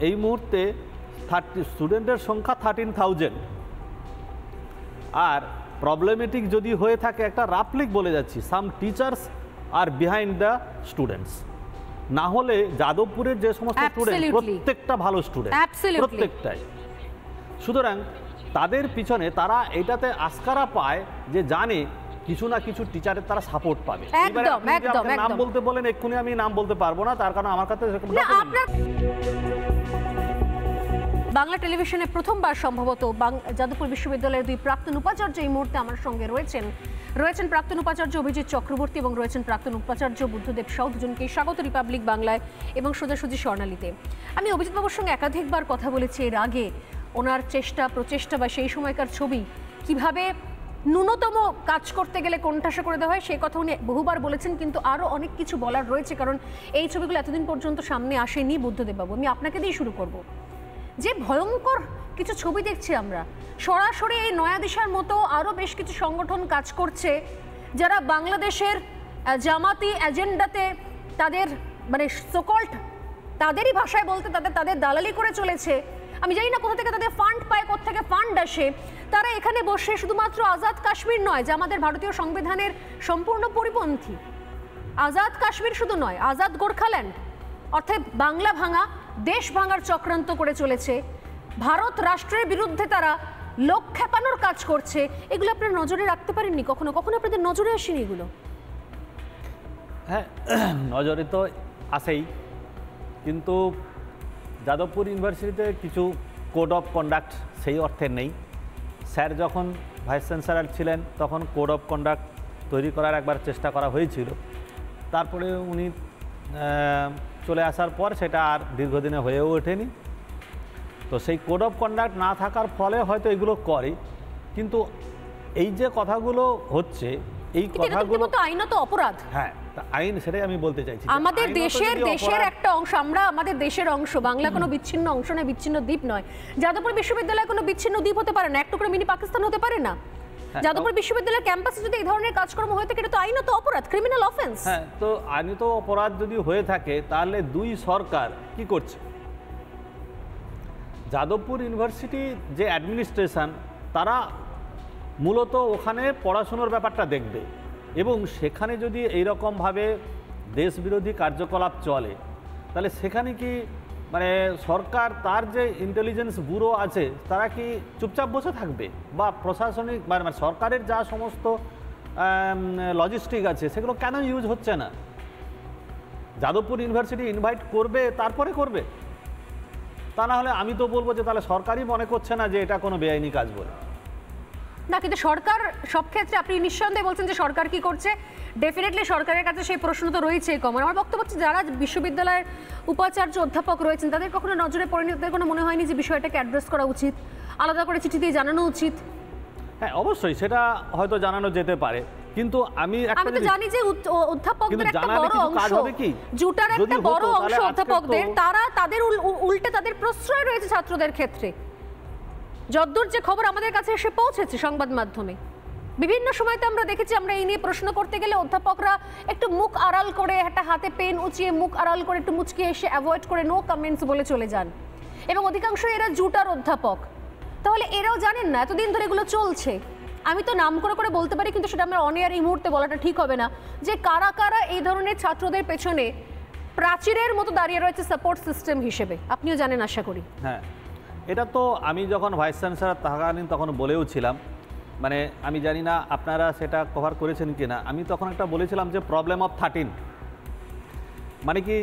এই মুহূর্তে স্টুডেন্টের সংখ্যা 13,000 আর প্রবলেমেটিক যদি হয়ে থাকে একটা রাফলি বলে যাচ্ছি সাম টিচার্স আর বিহাইন্ড দ্য স্টুডেন্টস না হলে যাদবপুরের যে সমস্ত স্টুডেন্ট প্রত্যেকটা ভালো স্টুডেন্ট প্রত্যেকটাই সুতরাং তাদের পিছনে তারা এটাতে আস্কারা পায় যে জানে কিছু না কিছু টিচারের তারা সাপোর্ট পাবে নাম বলতে বলেন এক্ষুনি আমি নাম বলতে পারবো না তার কারণ আমার কাছে বাংলা টেলিভিশনে প্রথমবার সম্ভবত যাদবপুর বিশ্ববিদ্যালয়ের দুই প্রাক্তন উপাচার্য এই মুহূর্তে আমার সঙ্গে রয়েছেন প্রাক্তন উপাচার্য অভিজিৎ চক্রবর্তী এবং রয়েছেন প্রাক্তন উপাচার্য বুদ্ধদেব সাউ দুজনকে স্বাগত রিপাবলিক বাংলায় এবং সোজাসুজি স্বর্ণালীতে আমি অভিজিৎবাবুর সঙ্গে একাধিকবার কথা বলেছি এর আগে ওনার প্রচেষ্টা বা সেই সময়কার ছবি কিভাবে ন্যূনতম কাজ করতে গেলে কোণঠাসা করে দেওয়া হয় সেই কথা উনি বহুবার বলেছেন কিন্তু আরও অনেক কিছু বলার রয়েছে কারণ এই ছবিগুলো এতদিন পর্যন্ত সামনে আসেনি বুদ্ধদেববাবু আমি আপনাকে দিয়ে শুরু করব যে ভয়ঙ্কর কিছু ছবি দেখছি আমরা সরাসরি এই নয়া দিশার মতো আরও বেশ কিছু সংগঠন কাজ করছে যারা বাংলাদেশের জামাতি এজেন্ডাতে তাদের মানে সোকল্ড তাদেরই ভাষায় বলতে তাদের দালালি করে চলেছে আমি জানি না কোথা থেকে তাদের ফান্ড পায় কোথা থেকে ফান্ড আসে তারা এখানে বসে শুধুমাত্র আজাদ কাশ্মীর নয় যা আমাদের ভারতীয় সংবিধানের সম্পূর্ণ পরিপন্থী আজাদ কাশ্মীর শুধু নয় আজাদ গোর্খাল্যান্ড অর্থাৎ বাংলা ভাঙা দেশ ভাঙার চক্রান্ত করে চলেছে ভারত রাষ্ট্রের বিরুদ্ধে তারা লোক খেপানোর কাজ করছে এগুলো আপনারা নজরে রাখতে পারেননি কখনো আপনাদের নজরে আসেনি এগুলো হ্যাঁ নজরে তো আসেই কিন্তু যাদবপুর ইউনিভার্সিটিতে কিছু কোড অফ কন্ডাক্ট সেই অর্থে নেই স্যার যখন ভাইস চ্যান্সেলর ছিলেন তখন কোড অফ কন্ডাক্ট তৈরি করার একবার চেষ্টা করা হয়েছিল তারপরে উনি চলে আসার পর সেটা আর দীর্ঘদিনে হয়েও ওঠেনি তো সেই কোড অফ কন্ডাক্ট না থাকার ফলে হয়তো এগুলো করে কিন্তু এই যে কথাগুলো হচ্ছে এই কথাগুলো তো আইনত অপরাধ হ্যাঁ আইন সেটাই আমি বলতে চাইছি আমাদের দেশের একটা অংশ আমরা আমাদের দেশের অংশ বাংলা কোনো বিচ্ছিন্ন অংশ নয় বিচ্ছিন্ন দ্বীপ নয় যাদবপুর বিশ্ববিদ্যালয় কোনো বিচ্ছিন্ন দ্বীপ হতে পারে না একটু করে মিনি পাকিস্তান হতে পারে না যাদবপুর বিশ্ববিদ্যালয়ের ক্যাম্পাসে যদি এই ধরনের কাজকর্ম হয়ে থাকে এটা তো আইনত অপরাধ ক্রিমিনাল অফেন্স হ্যাঁ তো আইনত অপরাধ যদি হয়ে থাকে তাহলে দুই সরকার কি করছে যাদবপুর ইউনিভার্সিটি যে অ্যাডমিনিস্ট্রেশন তারা মূলত ওখানে পড়াশোনার ব্যাপারটা দেখবে এবং সেখানে যদি এইরকমভাবে দেশবিরোধী কার্যকলাপ চলে তাহলে সেখানে কি মানে সরকার তার যে ইন্টেলিজেন্স ব্যুরো আছে তারা কি চুপচাপ বসে থাকবে বা প্রশাসনিক মানে সরকারের যা সমস্ত লজিস্টিক আছে সেগুলো কেন ইউজ হচ্ছে না যাদবপুর ইউনিভার্সিটি ইনভাইট করবে তারপরে করবে তা না হলে আমি তো বলবো যে তাহলে সরকারই মনে করছে না যে এটা কোনো বেআইনি কাজ বলে না কিন্তু সরকার সব ক্ষেত্রে আপনি নিঃসন্দেহে বলছেন যে সরকার কি করছে ডেফিনেটলি সরকারের কাছে সেই প্রশ্ন তো রয়েছেই কম আমার বক্তব্য হচ্ছে যারা বিশ্ববিদ্যালয়ের উপাচার্য অধ্যাপক রয়েছেন তাদের কখনো নজরে পড়েনি তাদের কোনো মনে হয়নি যে বিষয়টাকে অ্যাড্রেস করা উচিত আলাদা করে চিঠি দিয়ে জানানো উচিত হ্যাঁ অবশ্যই সেটা হয়তো জানানো যেতে পারে কিন্তু আমি তো জানি যে অধ্যাপকদের একটা বড় অংশ জুটার একটা বড় অংশ অধ্যাপকদের তাদের উল্টে তাদের প্রশ্রয় রয়েছে ছাত্রদের ক্ষেত্রে যদ্দূর যে খবর আমাদের কাছে এসে পৌঁছেছে সংবাদ মাধ্যমে বিভিন্ন সময়তে আমরা দেখেছি আমরা এই নিয়ে প্রশ্ন করতে গেলে অধ্যাপকরা একটু মুখ আড়াল করে একটা হাতে পেন উঁচিয়ে মুখ আড়াল করে একটু মুচকে এসে অ্যাভয়েড করে নো কমেন্টস বলে চলে যান এবং অধিকাংশ এরা জুটার অধ্যাপক তাহলে এরাও জানেন না এতদিন ধরে এগুলো চলছে আমি তো নাম করে বলতে পারি কিন্তু সেটা আমার অন এয়ার এই মুহূর্তে বলাটা ঠিক হবে না যে কারা কারা এই ধরনের ছাত্রদের পেছনে প্রাচীরের মতো দাঁড়িয়ে রয়েছে সাপোর্ট সিস্টেম হিসেবে আপনিও জানেন আশা করি হ্যাঁ এটা তো আমি যখন ভাইস চ্যান্সেলর থাকাকালীন তখন বলেও ছিলাম মানে আমি জানি না আপনারা সেটা কভার করেছেন কি না আমি তখন একটা বলেছিলাম যে প্রবলেম অফ 13 মানে কি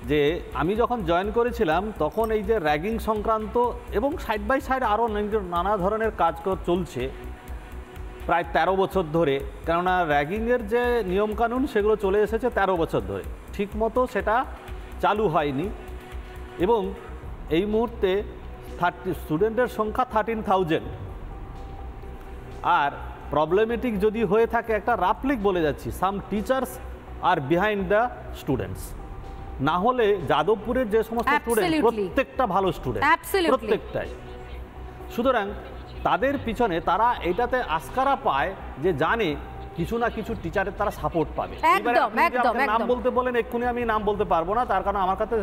যে আমি যখন জয়েন করেছিলাম তখন এই যে র্যাগিং সংক্রান্ত এবং সাইড বাই সাইড আরও নানা ধরনের কাজ চলছে প্রায় 13 বছর ধরে কেননা র্যাগিংয়ের যে নিয়মকানুন সেগুলো চলে এসেছে 13 বছর ধরে ঠিকমতো সেটা চালু হয়নি এবং এই মুহূর্তে স্টুডেন্টের সংখ্যা 13,000 আর প্রবলেমেটিক যদি হয়ে থাকে একটা রাফলি বলে যাচ্ছি সাম টিচার্স আর বিহাইন্ড দ্য স্টুডেন্টস না হলে যাদবপুরের যে সমস্ত স্টুডেন্ট প্রত্যেকটা ভালো স্টুডেন্ট প্রত্যেকটাই সুতরাং তাদের পিছনে তারা এটাতে আস্কারা পায় যে জানে কিছু না কিছু টিচারের তারা সাপোর্ট পাবে। একদম একদম নাম বলতে বলেন, এক্ষুনি আমি নাম বলতে পারবো না, তার কারণ আমার কাছে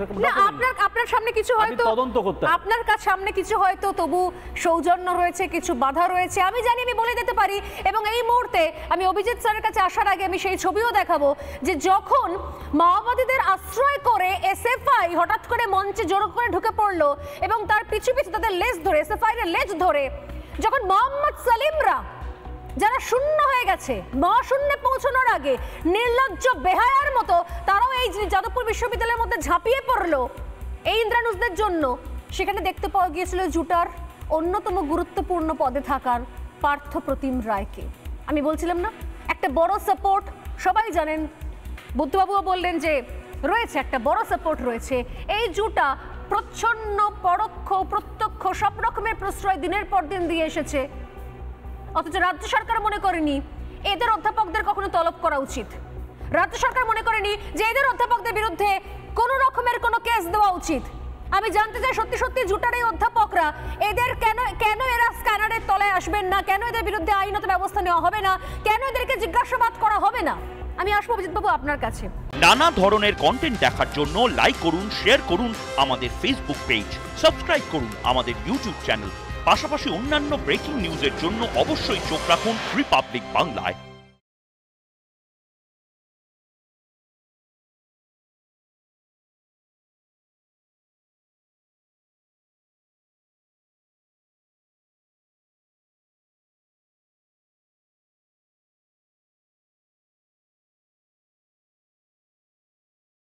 আপনার সামনে কিছু হয়তো তদন্ত করতে, আপনার কাছে সামনে কিছু হয়তো তবু সৌজন্য রয়েছে, কিছু বাধা রয়েছে, আমি জানি, আমি বলে দিতে পারি। এবং এই মুহূর্তে আমি অভিজিৎ স্যারের কাছে আসার আগে আমি সেই ছবিও দেখাবো যে যখন মাওবাদীদের আশ্রয় করে এসএফআই হঠাৎ করে মঞ্চে জোর করে ঢুকে পড়লো এবং তার পিছু পিছু তাদের লেজ ধরে, এসএফআই এর লেজ ধরে যখন মোহাম্মদ সালিমরা যারা শূন্য হয়ে গেছে, মহাশূন্যে পৌঁছানোর আগে নির্লজ্জ বেহায়ার মতো তারাও এই যাদবপুর বিশ্ববিদ্যালয়ের মধ্যে ঝাঁপিয়ে পড়লো এই ইন্দ্রানুষদের জন্য, সেখানে দেখতে পাওয়া গিয়েছিল জুটার অন্যতম গুরুত্বপূর্ণ পদে থাকার পার্থ প্রতিম রায়কে। আমি বলছিলাম না একটা বড় সাপোর্ট, সবাই জানেন, বুদ্ধবাবুও বললেন যে রয়েছে একটা বড় সাপোর্ট রয়েছে। এই জুটা প্রচ্ছন্ন পরোক্ষ প্রত্যক্ষ সব রকমের প্রশ্রয় দিনের পর দিন দিয়ে এসেছে, অথচ রাজ্য সরকার মনে করেনি এদের অধ্যাপকদের কখনো তলব করা উচিত। রাজ্য সরকার মনে করেনি যে এদের অধ্যাপকদের বিরুদ্ধে কোনো রকমের কোনো কেস দেওয়া উচিত। আমি জানতে চাই সত্যি সত্যি জুটার এই অধ্যাপকরা এদের কেন এরা স্ক্যানারের তলায় আসবেন না, কেন এদের বিরুদ্ধে আইনত ব্যবস্থা নেওয়া হবে না, কেন এদেরকে জিজ্ঞাসাবাদ করা হবে না? আমি আসবো অভিজিৎ বাবু আপনার কাছে। নানা ধরনের কন্টেন্ট দেখার জন্য লাইক করুন, শেয়ার করুন আমাদের ফেসবুক পেজ, সাবস্ক্রাইব করুন আমাদের ইউটিউব চ্যানেল। পাশাপাশি অন্যান্য ব্রেকিং নিউজের জন্য অবশ্যই চোখ রাখুন রিপাবলিক বাংলায়।